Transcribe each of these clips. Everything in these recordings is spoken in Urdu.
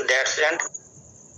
That's it।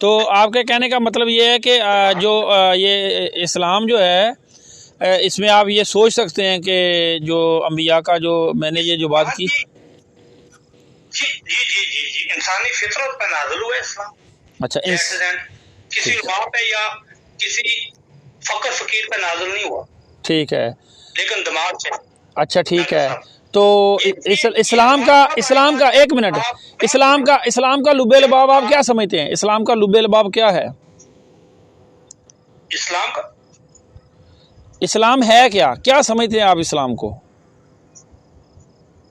تو آپ کے کہنے کا مطلب یہ ہے کہ جو یہ اسلام جو ہے اس میں آپ یہ سوچ سکتے ہیں کہ جو انبیاء کا جو میں نے یہ جو بات کی جی جی جی جی جی انسانی فطرت پہ نازل ہوا ہے اسلام. اچھا کسی ماں پہ یا کسی فقر فقیر پہ نازل نہیں ہوا, ٹھیک ہے, لیکن دماغ سے. اچھا ٹھیک ہے. تو اسلام کا ایک منٹ, اسلام کا لب لباب آپ کیا سمجھتے ہیں؟ اسلام کا لب لباب کیا ہے؟ اسلام ہے کیا سمجھتے ہیں آپ اسلام کو؟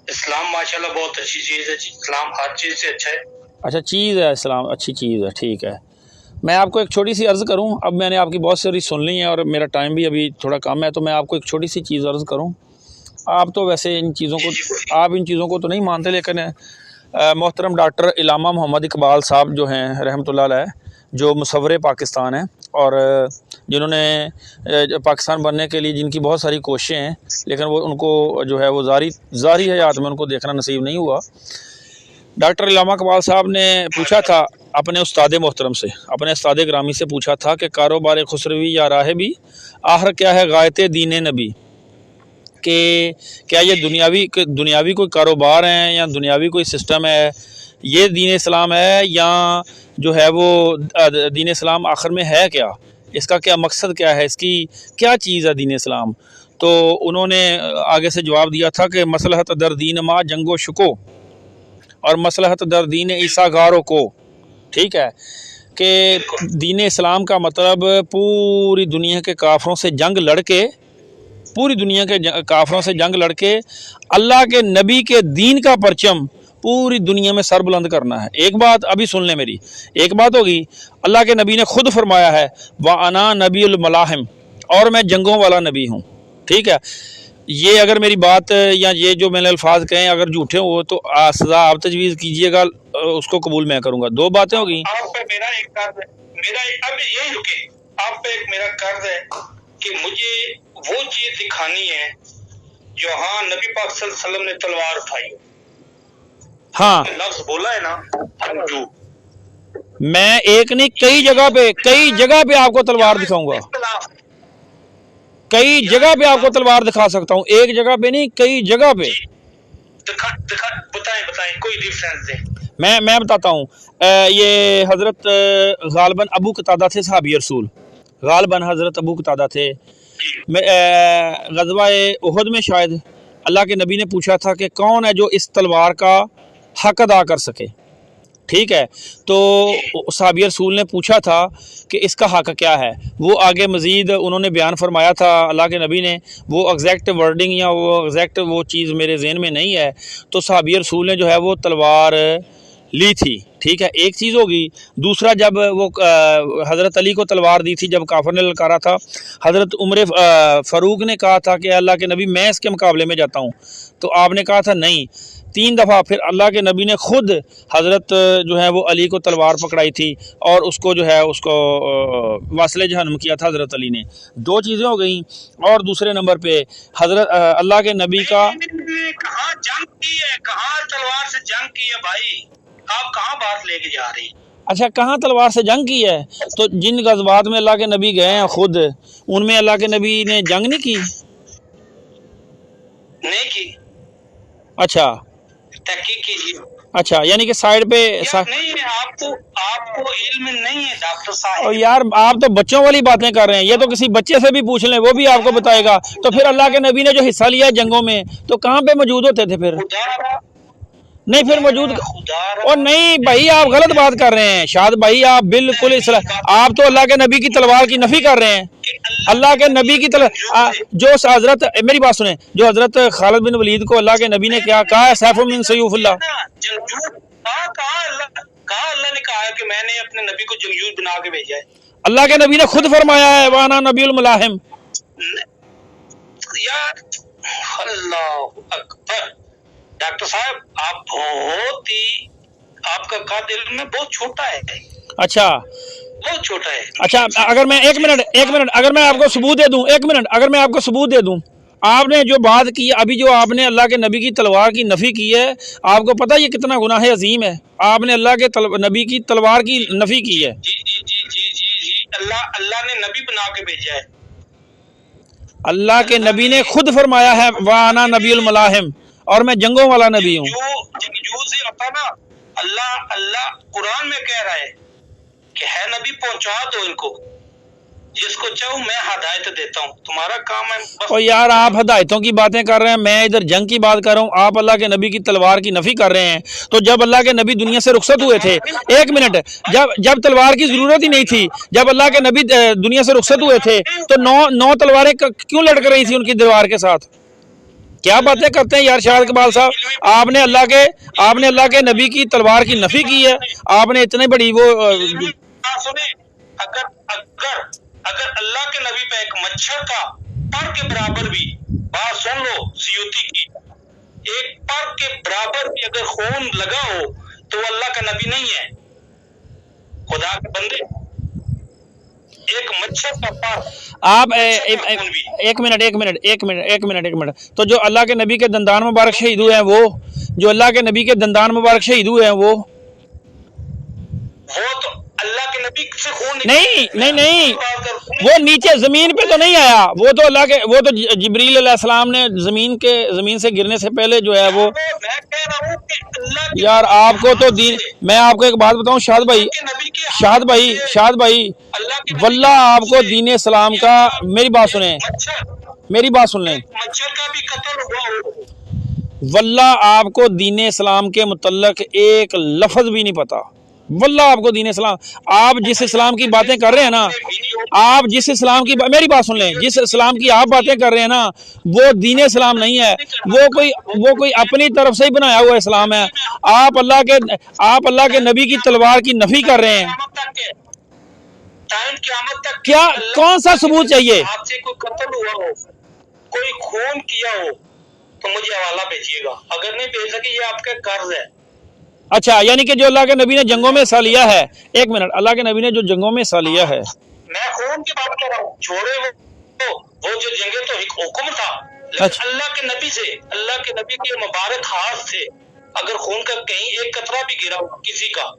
اسلام ماشاءاللہ بہت اچھی چیز ہے. اسلام ہر چیز سے اچھا ہے. اچھا چیز ہے اسلام, اچھی چیز ہے, ٹھیک ہے. میں آپ کو ایک چھوٹی سی عرض کروں, اب میں نے آپ کی بہت ساری سن لی ہیں اور میرا ٹائم بھی ابھی تھوڑا کم ہے, تو میں آپ کو ایک چھوٹی سی چیز عرض کروں. آپ تو ویسے ان چیزوں کو تو نہیں مانتے, لیکن محترم ڈاکٹر علامہ محمد اقبال صاحب جو ہیں رحمۃ اللہ علیہ, جو مصور پاکستان ہیں اور جنہوں نے پاکستان بننے کے لیے جن کی بہت ساری کوششیں ہیں, لیکن وہ ان کو جو ہے وہ ظاہری حیات میں ان کو دیکھنا نصیب نہیں ہوا. ڈاکٹر علامہ اقبال صاحب نے پوچھا تھا اپنے استاد محترم سے, اپنے استاد گرامی سے پوچھا تھا کہ کاروبار خسروی یا راہبی آخر کیا ہے غایت دین نبی, کہ کیا یہ دنیاوی کوئی کاروبار ہے یا دنیاوی کوئی سسٹم ہے, یہ دین اسلام ہے یا جو ہے وہ دین اسلام آخر میں ہے کیا, اس کا کیا مقصد کیا ہے, اس کی کیا چیز ہے دین اسلام؟ تو انہوں نے آگے سے جواب دیا تھا کہ مصلحت در دین ما جنگ و شکو اور مصلحت در دین عیسیٰ غاروں کو. ٹھیک ہے, کہ دین اسلام کا مطلب پوری دنیا کے کافروں سے جنگ لڑ کے اللہ کے نبی کے دین کا پرچم پوری دنیا میں سر بلند کرنا ہے. ایک بات ابھی سن لیں میری, ایک بات ہوگی, اللہ کے نبی نے خود فرمایا ہے وَأَنَا نَبِيُّ الْمَلَاحِمِ, اور میں جنگوں والا نبی ہوں. ٹھیک ہے, یہ اگر میری بات یا یہ جو میں نے الفاظ کہیں اگر جھوٹے ہو تو سزا آپ تجویز کیجئے گا, اس کو قبول میں کروں گا. دو باتیں ہوگی. آپ پہ میرا ایک قرض ہے, اب یہی رکے, آپ پہ ایک میرا قرض ہے کہ مجھے وہ چیز دکھانی ہے جو ہاں نبی پاک صلی اللہ علیہ وسلم نے تلوار اٹھائی, ہاں لفظ بولا ہے نا ہنجو, میں ایک نہیں کئی جگہ پہ آپ کو تلوار دکھاؤں گا, کئی جگہ پہ آپ کو تلوار دکھا سکتا ہوں, ایک جگہ پہ نہیں کئی جگہ پہ. بتائیں کوئی ریفرنس دیں. میں بتاتا ہوں. یہ حضرت غالباً ابو قتادہ تھے صحابی رسول, غالباً حضرت ابو قتادہ تھے. غزوہ احد میں شاید اللہ کے نبی نے پوچھا تھا کہ کون ہے جو اس تلوار کا حق ادا کر سکے. ٹھیک ہے, تو صحابی رسول نے پوچھا تھا کہ اس کا حق کیا ہے. وہ آگے مزید انہوں نے بیان فرمایا تھا اللہ کے نبی نے, وہ ایگزیکٹ ورڈنگ یا وہ ایگزیکٹ وہ چیز میرے ذہن میں نہیں ہے. تو صحابی رسول نے جو ہے وہ تلوار لی تھی. ٹھیک ہے, ایک چیز ہوگی. دوسرا, جب وہ حضرت علی کو تلوار دی تھی جب کافر نے للکارا تھا, حضرت عمر فاروق نے کہا تھا کہ اللہ کے نبی میں اس کے مقابلے میں جاتا ہوں, تو آپ نے کہا تھا نہیں. 3 دفعہ پھر اللہ کے نبی نے خود حضرت جو ہے وہ علی کو تلوار پکڑائی تھی اور اس کو جو ہے اس کو واصل جہنم کیا تھا حضرت علی نے. 2 چیزیں ہو گئیں. اور دوسرے نمبر پہ حضرت اللہ کے نبی کا کہاں جنگ کی ہے, کہاں تلوار سے جنگ کی ہے بھائی, آپ کہاں بات لے کے جا رہی ہیں؟ اچھا, کہاں تلوار سے جنگ کی ہے؟ تو جن غزوات میں اللہ کے نبی گئے ہیں خود, ان میں اللہ کے نبی نے جنگ نہیں کی. اچھا تحقیق کیجیے. اچھا, یعنی کہ سائڈ پہ نہیں ہے, آپ کو علم نہیں ہے ڈاکٹر صاحب. اور یار آپ تو بچوں والی باتیں کر رہے ہیں, یہ تو کسی بچے سے بھی پوچھ لیں وہ بھی آپ کو بتائے گا. تو پھر اللہ کے نبی نے جو حصہ لیا جنگوں میں تو کہاں پہ موجود ہوتے تھے پھر؟ نہیں پھر موجود, اور نہیں بھائی آپ غلط بات کر رہے ہیں شاد بھائی, آپ بالکل آپ تو اللہ کے نبی کی تلوار کی نفی کر رہے ہیں. اللہ کے نبی کی جو حضرت, میری بات سنیں, جو حضرت خالد بن ولید کو اللہ کے نبی نے کیا کہا ہے, سیف من سیوف اللہ, کہا اللہ نے کہا کہ میں نے اپنے نبی کو جنگجو بنا کے بھیجا ہے. اللہ کے نبی نے خود فرمایا ہے وانا نبی الملاحم. یار اللہ اکبر, ڈاکٹر صاحب آپ بہت ہی, آپ کا قد علم میں بہت چھوٹا ہے. اچھا بہت چھوٹا ہے. اچھا, اگر میں ایک منٹ اگر میں آپ کو ثبوت دے دوں, ایک منٹ اگر میں آپ کو ثبوت دے دوں, آپ نے جو بات کی ابھی، جو آپ نے اللہ کے نبی کی تلوار کی نفی کی ہے، آپ کو پتہ یہ کتنا گناہ عظیم ہے؟ آپ نے اللہ کے نبی کی تلوار کی نفی کی ہے۔ جی اللہ نے نبی بنا کے بھیجا ہے۔ اللہ کے نبی نے خود فرمایا ہے وَأَنَا نبی الملاحم، اور میں جنگوں والا نبی ہوں۔ جو سے ہوتا نا، اللہ قرآن میں کہہ رہا ہے کہ ہے نبی پہنچا دو ان کو، جس کو چاہوں میں ہدایت دیتا ہوں، تمہارا کام ہے بس۔ اور یار آپ ہدایتوں کی باتیں کر رہے ہیں، میں ادھر جنگ کی بات کر رہا ہوں، آپ اللہ کے نبی کی تلوار کی نفی کر رہے ہیں۔ تو جب اللہ کے نبی دنیا سے رخصت ہوئے تھے، ایک منٹ، جب تلوار کی ضرورت ہی نہیں تھی، جب اللہ کے نبی دنیا سے رخصت ہوئے تھے تو نو تلواریں کیوں لٹک رہی تھی ان کی دیوار کے ساتھ؟ کیا باتیں کرتے ہیں یار شاہد اقبال صاحب؟ آپ نے اللہ کے نبی کی تلوار کی نفی کی ہے، آپ نے اتنے بڑی وہ اگر اللہ کے نبی پہ ایک مچھر کا پر کے برابر بھی، بات سن لو سیوطی کی، ایک پر کے برابر بھی اگر خون لگا ہو تو وہ اللہ کا نبی نہیں ہے، خدا کے بندے۔ ایک مچھر کا پر، آپ ایک منٹ، تو جو اللہ کے نبی کے دندان مبارک شہید ہوئے ہیں، وہ جو اللہ کے نبی کے دندان مبارک شہید ہوئے ہیں وہ تو اللہ کے نبی سے خون نہیں، وہ نیچے زمین پہ تو نہیں آیا، وہ تو جبریل علیہ السلام نے زمین سے گرنے سے پہلے جو ہے وہ، میں کہہ رہا ہوں کہ اللہ کے یار آپ کو تو دین، میں آپ کو ایک بات بتاؤں شاہد بھائی، واللہ آپ کو دین اسلام کا، میری بات سن لیں، مچھر کا بھی قتل ہوا، واللہ آپ کو دین اسلام کے متعلق ایک لفظ بھی نہیں پتا، واللہ آپ کو دین اسلام، آپ جس اسلام کی باتیں کر رہے ہیں نا، آپ جس اسلام کی، میری بات سن لیں، جس اسلام کی آپ باتیں کر رہے ہیں نا، وہ دین اسلام نہیں ہے، وہ کوئی اپنی طرف سے ہی بنایا ہوا اسلام ہے۔ آپ اللہ کے نبی کی تلوار کی نفی کر رہے ہیں، قیامت تک کیا کون سا ثبوت چاہیے؟ آپ سے کوئی قتل ہوا ہو، کوئی خون کیا ہو تو مجھے حوالہ بھیجیے گا، اگر نہیں بھیج سکے یہ آپ کا قرض ہے۔ اچھا، یعنی کہ جو اللہ کے نبی نے جنگوں میں حصہ لیا ہے، ایک منٹ، اللہ کے نبی نے جو جنگوں میں حصہ لیا ہے، میں خون کی بات کر رہا ہوں، چھوڑے وہ جو جنگیں تو حکم تھا، لیکن اللہ کے نبی سے، اللہ کے نبی کے مبارک ہاتھ سے اگر خون کا کہیں ایک قطرہ بھی گرا ہو کسی کا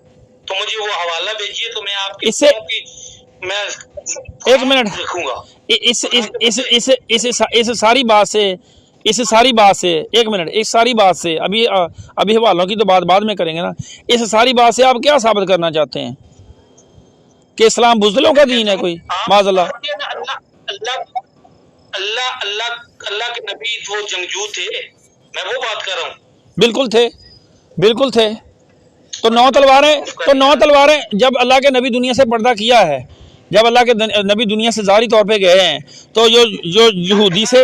تو مجھے وہ حوالہ بھیجیے، تو میں آپ کی میں ایک منٹ لکھوں گا۔ اس ساری بات سے ایک منٹ، اس ساری بات سے ابھی حوالوں کی تو بات بعد میں کریں گے نا، اس ساری بات سے آپ کیا ثابت کرنا چاہتے ہیں؟ کہ اسلام بزدلوں کا دین ہے کوئی؟ معاذ اللہ۔ اللہ کے نبی وہ جنگجو تھے، میں وہ بات کر رہا ہوں۔ بالکل تھے۔ تو نو تلواریں جب اللہ کے نبی دنیا سے پردہ کیا ہے، جب اللہ کے نبی دنیا سے ظاہری طور پہ گئے ہیں، تو جو یہودی سے،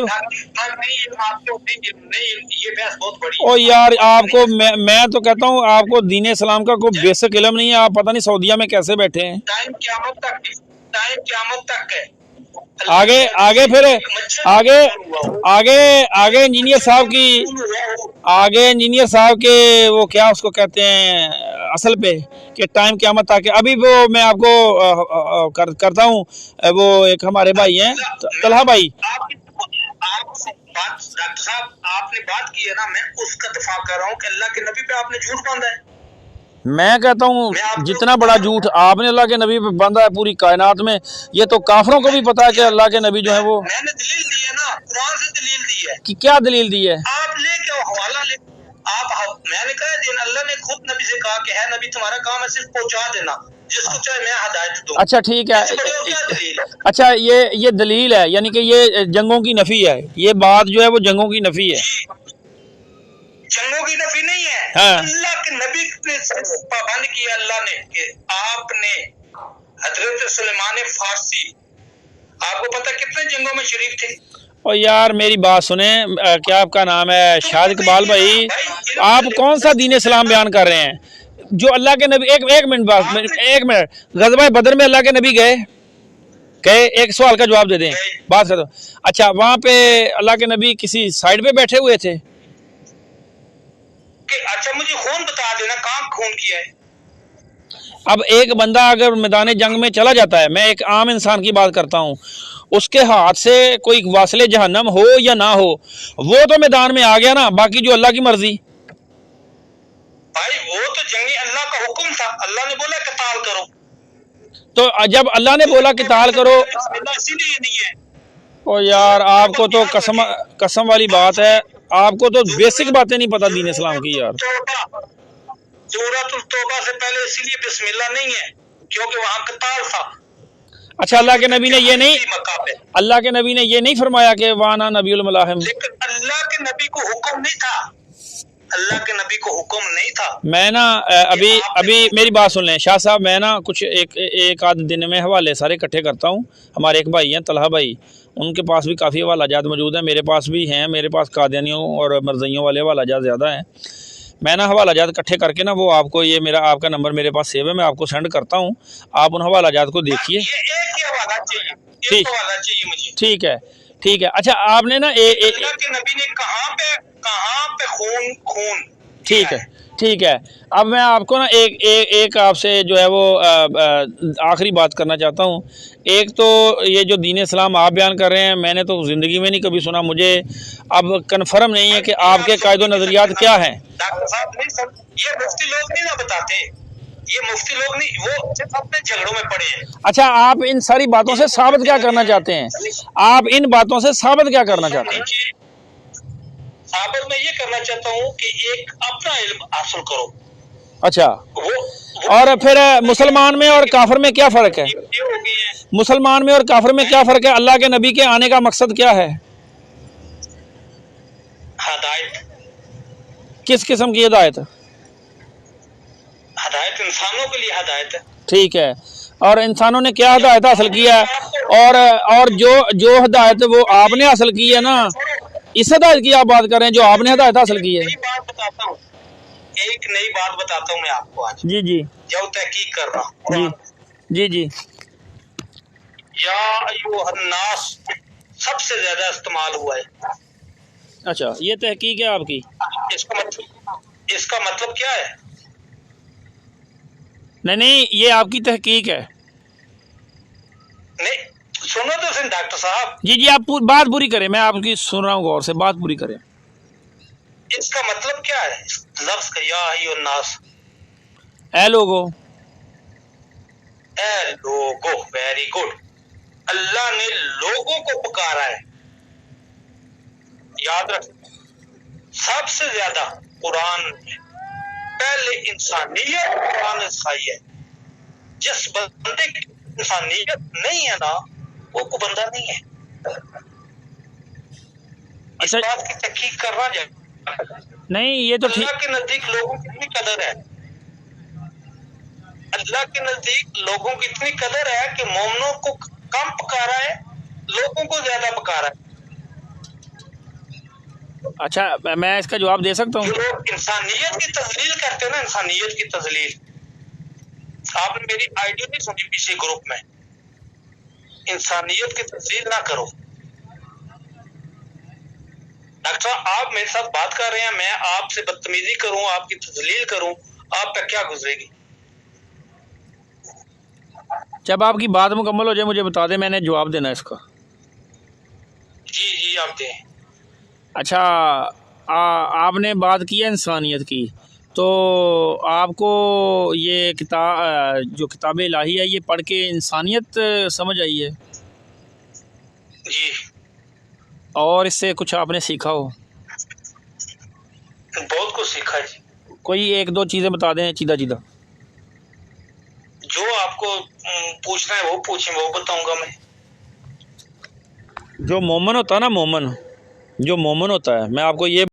او یار آپ کو، میں تو کہتا ہوں آپ کو دین اسلام کا کوئی بیسک علم نہیں ہے، آپ پتہ نہیں سعودیہ میں کیسے بیٹھے ہیں۔ ٹائم قیامت تک ہے۔ آگے انجینئر صاحب کے وہ کیا اس کو کہتے ہیں اصل پہ، کہ ٹائم قیامت تک ہے۔ ابھی وہ میں آپ کو کرتا ہوں، وہ ایک ہمارے بھائی ہیں طلحہ بھائی، ڈاکٹر صاحب آپ نے بات کی ہے نا، میں اس کا دفاع کر رہا ہوں کہ اللہ کے نبی پہ آپ نے جھوٹ باندھا ہے۔ میں کہتا ہوں جتنا بڑا جھوٹ آپ نے اللہ کے نبی پہ باندھا ہے پوری کائنات میں، یہ تو کافروں کو بھی پتا ہے کہ اللہ کے نبی جو ہے وہ، میں نے دلیل دی ہے نا، قرآن سے دلیل دی ہے۔ کہ کیا دلیل دی ہے؟ آپ لے کے حوالہ لے، میں نے کہا دین، اللہ نے خود نبی سے کہا کہ ہے نبی تمہارا کام ہے صرف پہنچا دینا، جس کو چاہے میں ہدایت دوں۔ اچھا ٹھیک ہے، اچھا یہ دلیل ہے، یعنی کہ یہ جنگوں کی نفی ہے، یہ بات جو ہے وہ جنگوں کی نفی ہے۔ جنگوں کی نفی نہیں ہے، اللہ کے نبی نے پابند کیا اللہ نے کہ آپ نے حضرت سلیمان فارسی، آپ کو پتہ کتنے جنگوں میں شریف تھے؟ اور یار میری بات سنیں، کیا آپ کا نام ہے شاہد اقبال بھائی، آپ کون سا دین اسلام بیان کر رہے ہیں؟ جو اللہ کے نبی، ایک منٹ، غزوہ بدر میں اللہ کے نبی گئے، ایک سوال کا جواب دے دیں، بات کرو۔ اچھا وہاں پہ اللہ کے نبی کسی سائڈ پہ بیٹھے ہوئے تھے؟ اچھا مجھے خون بتا دینا، کہاں خون کیا ہے؟ اب ایک بندہ اگر میدان جنگ میں چلا جاتا ہے، میں ایک عام انسان کی بات کرتا ہوں، اس کے ہاتھ سے کوئی واصل جہنم ہو یا نہ ہو، وہ تو میدان میں آ گیا نا، باقی جو اللہ کی مرضی۔ بھائی وہ تو جنگی اللہ کا حکم تھا، اللہ نے بولا قتال کرو، تو جب اللہ نے بولا قتال کرو، اسی لیے نہیں ہے۔ او یار آپ کو تو قسم والی بات ہے، آپ کو تو بیسک باتیں نہیں پتہ دین اسلام کی یار۔ سورۃ التوبہ سے پہلے اسی لیے بسم اللہ نہیں ہے کیونکہ وہاں قتال تھا۔ اچھا اللہ کے نبی نے یہ نہیں فرمایا کہ وانا نبی الملاحم؟ لیکن اللہ کے نبی کو حکم نہیں تھا، اللہ کے نبی کو حکم نہیں تھا۔ میں نا ابھی میری بات سن لیں شاہ صاحب، میں نا کچھ ایک آدھ دن میں حوالے سارے اکٹھے کرتا ہوں۔ ہمارے ایک بھائی ہیں طلحہ بھائی، ان کے پاس بھی کافی حوالہ جات موجود ہیں، میرے پاس بھی ہیں، میرے پاس قادیانیوں اور مرزیوں والے حوالہ جات زیادہ ہیں۔ میں نا حوالہ جات اکٹھے کر کے نا وہ آپ کو، یہ آپ کا نمبر میرے پاس سیو ہے، میں آپ کو سینڈ کرتا ہوں، آپ ان حوالہ جات کو دیکھیے۔ ٹھیک ہے۔ اچھا آپ نے نا اللہ کے نبی نے کہاں پہ خون ٹھیک ہے۔ اب میں آپ کو نا ایک آپ سے جو ہے وہ آخری بات کرنا چاہتا ہوں۔ ایک تو یہ جو دین اسلام آپ بیان کر رہے ہیں، میں نے تو زندگی میں نہیں کبھی سنا، مجھے اب کنفرم نہیں ہے کہ آپ کے قائد و نظریات کیا ہیں۔ ڈاکٹر صاحب یہ مفتی لوگ نہیں نا بتاتے، یہ مفتی لوگ نہیں، وہ صرف اپنے جھگڑوں میں پڑے ہیں۔ اچھا آپ ان ساری باتوں سے ثابت کیا کرنا چاہتے ہیں؟ آپ ان باتوں سے ثابت کیا کرنا چاہتے ہیں؟ ثابت میں یہ کرنا چاہتا ہوں کہ ایک اپنا علم حاصل کرو۔ اچھا، اور پھر مسلمان میں اور کافر میں کیا فرق ہے؟ مسلمان میں اور کافر میں کیا فرق ہے؟ اللہ کے نبی کے آنے کا مقصد کیا ہے؟ ہدایت۔ کس قسم کی ہدایت؟ ہدایت انسانوں کے لیے ہدایت ہے۔ ٹھیک ہے، اور انسانوں نے کیا ہدایت حاصل کیا ہے؟ اور جو ہدایت وہ آپ نے حاصل کی ہے نا، اس ہدایت کی آپ بات کر رہے ہیں جو آپ نے ہدایت حاصل کی ہے؟ ایک نئی بات بتاتا ہوں میں آپ کو آج، جی جو تحقیق کر رہا ہوں۔ جی یا ایھا الناس سب سے زیادہ استعمال ہوا ہے۔ اچھا یہ تحقیق ہے آپ کی؟ اس کا مطلب کیا ہے؟ نہیں یہ آپ کی تحقیق ہے۔ نہیں سنو تو سن ڈاکٹر صاحب۔ جی آپ بات پوری کریں، میں آپ کی سن رہا ہوں غور سے، بات پوری کریں۔ اس کا مطلب کیا ہے اس لفظ کا، یا ایھا الناس؟ اے لوگو، ویری گڈ۔ اللہ نے لوگوں کو پکارا ہے۔ یاد رکھ، سب سے زیادہ قرآن میں پہلے انسانیت قرآن نے سکھائی ہے۔ جس بندے کی انسانیت نہیں ہے نا، وہ کو بندہ نہیں ہے۔ اس بات کی تحقیق کرنا جائے۔ نہیں یہ تو اللہ کے نزدیک لوگوں کی اتنی قدر ہے، اللہ کے نزدیک لوگوں کی اتنی قدر ہے کہ مومنوں کو کم پکارا ہے، لوگوں کو زیادہ پکارا ہے۔ اچھا میں اس کا جواب دے سکتا ہوں؟ جو لوگ انسانیت کی تذلیل کرتے ہیں نا، انسانیت کی تذلیل، آپ نے میری آئیڈیا نہیں سنی پیچھے گروپ میں، انسانیت کی تذلیل نہ کرو۔ ڈاکٹر صاحب آپ میرے ساتھ بات کر رہے ہیں، میں آپ سے بدتمیزی کروں، آپ کی تذلیل کروں، آپ پہ کیا گزرے گی؟ جب آپ کی بات مکمل ہو جائے مجھے بتا دیں، میں نے جواب دینا ہے اس کا۔ جی آپ دیں۔ اچھا آپ نے بات کی ہے انسانیت کی، تو آپ کو یہ جو کتاب الہی ہے یہ پڑھ کے انسانیت سمجھ آئی ہے؟ جی۔ اور اس سے کچھ آپ نے سیکھا ہو؟ بہت کچھ سیکھا جی۔ کوئی ایک دو چیزیں بتا دیں چیدہ چیدہ۔ جو آپ کو پوچھنا ہے وہ پوچھیں، وہ بتاؤں گا میں۔ جو مومن ہوتا ہے نا، جو مومن ہوتا ہے، میں آپ کو یہ